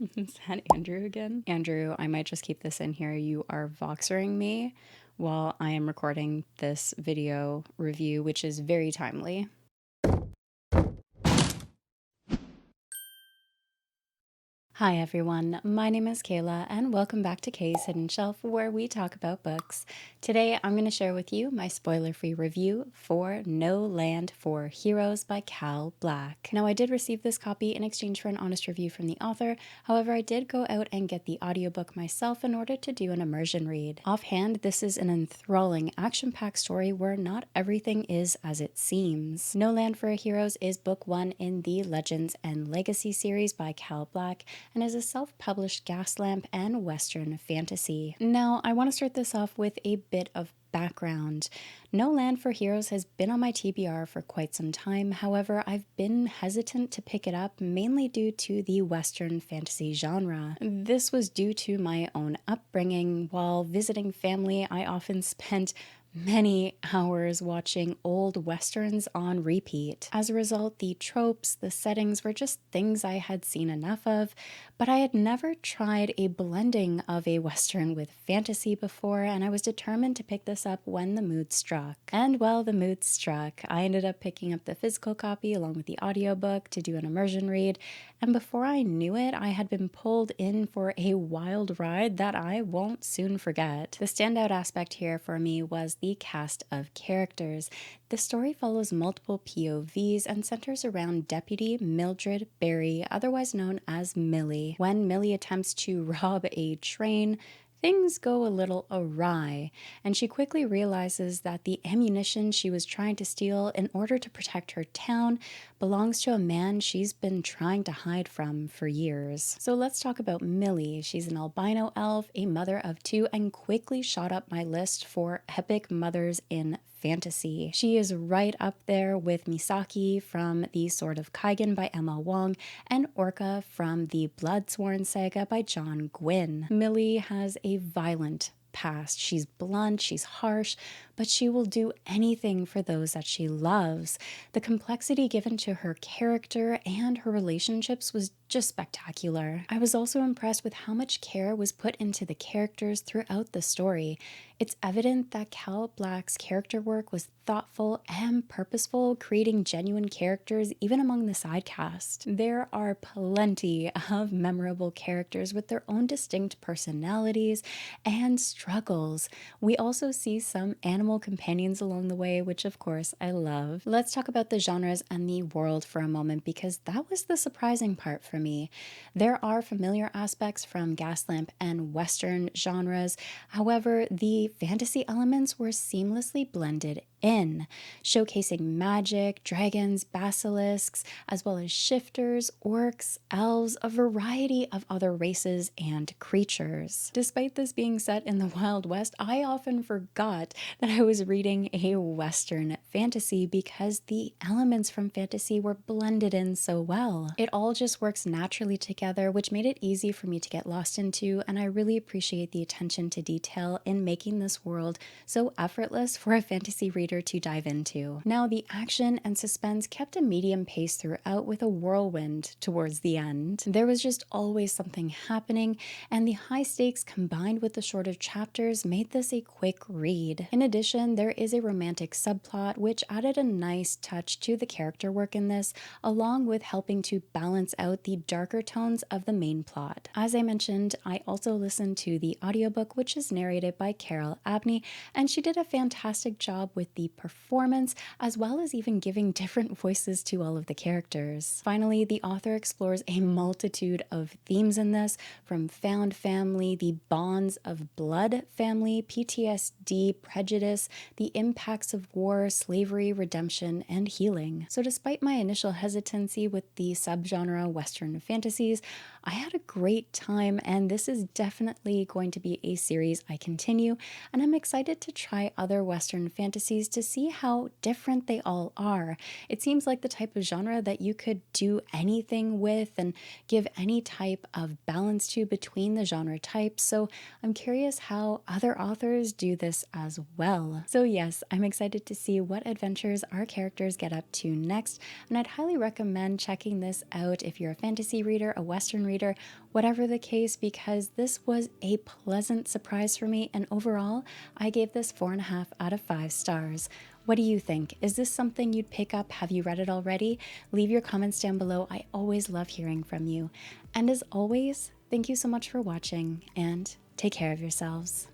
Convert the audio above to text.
Is that Andrew again? Andrew, I might just keep this in here. You are voxering me while I am recording this video review, which is very timely. Hi everyone, my name is Kayla and welcome back to Kay's Hidden Shelf, where we talk about books. Today I'm going to share with you my spoiler-free review for No Land for Heroes by Cal Black. Now I did receive this copy in exchange for an honest review from the author, however I did go out and get the audiobook myself in order to do an immersion read. Offhand, this is an enthralling action-packed story where not everything is as it seems. No Land for Heroes is book 1 in the Legends and Legacy series by Cal Black, and is a self-published gaslamp and Western fantasy. Now, I want to start this off with a bit of background. No Land for Heroes has been on my TBR for quite some time, however, I've been hesitant to pick it up mainly due to the Western fantasy genre. This was due to my own upbringing. While visiting family, I often spent many hours watching old westerns on repeat. As a result, the tropes, the settings were just things I had seen enough of, but I had never tried a blending of a western with fantasy before, and I was determined to pick this up when the mood struck. And well, the mood struck. I ended up picking up the physical copy along with the audiobook to do an immersion read, and before I knew it, I had been pulled in for a wild ride that I won't soon forget. The standout aspect here for me was the cast of characters. The story follows multiple POVs and centers around Deputy Mildred Barry, otherwise known as Millie. When Millie attempts to rob a train, things go a little awry, and she quickly realizes that the ammunition she was trying to steal in order to protect her town belongs to a man she's been trying to hide from for years. So let's talk about Millie. She's an albino elf, a mother of 2, and quickly shot up my list for epic mothers in fantasy. She is right up there with Misaki from The Sword of Kaigen by Emma Wong and Orca from the Bloodsworn Saga by John Gwynne. Millie has a violent past. She's blunt, she's harsh, but she will do anything for those that she loves. The complexity given to her character and her relationships was just spectacular. I was also impressed with how much care was put into the characters throughout the story. It's evident that Cal Black's character work was thoughtful and purposeful, creating genuine characters even among the side cast. There are plenty of memorable characters with their own distinct personalities and struggles. We also see some animal companions along the way, which of course I love. Let's talk about the genres and the world for a moment, because that was the surprising part for me. There are familiar aspects from Gaslamp and Western genres, however, the fantasy elements were seamlessly blended in, showcasing magic, dragons, basilisks, as well as shifters, orcs, elves, a variety of other races and creatures. Despite this being set in the Wild West, I often forgot that I was reading a Western fantasy because the elements from fantasy were blended in so well. It all just works naturally together, which made it easy for me to get lost into, and I really appreciate the attention to detail in making this world so effortless for a fantasy reader to dive into. Now, the action and suspense kept a medium pace throughout, with a whirlwind towards the end. There was just always something happening, and the high stakes combined with the shorter chapters made this a quick read. In addition, there is a romantic subplot which added a nice touch to the character work in this, along with helping to balance out the darker tones of the main plot. As I mentioned, I also listened to the audiobook, which is narrated by Carol Abney, and she did a fantastic job with the performance, as well as even giving different voices to all of the characters. Finally, the author explores a multitude of themes in this, from found family, the bonds of blood family, PTSD, prejudice, the impacts of war, slavery, redemption, and healing. So despite my initial hesitancy with the subgenre Western fantasies, I had a great time, and this is definitely going to be a series I continue, and I'm excited to try other Western fantasies to see how different they all are. It seems like the type of genre that you could do anything with and give any type of balance to between the genre types, so I'm curious how other authors do this as well. So yes, I'm excited to see what adventures our characters get up to next, and I'd highly recommend checking this out if you're a fantasy reader, a Western reader, reader, whatever the case, because this was a pleasant surprise for me. And overall, I gave this 4.5 out of 5 stars. What do you think? Is this something you'd pick up? Have you read it already? Leave your comments down below. I always love hearing from you. And as always, thank you so much for watching, and take care of yourselves.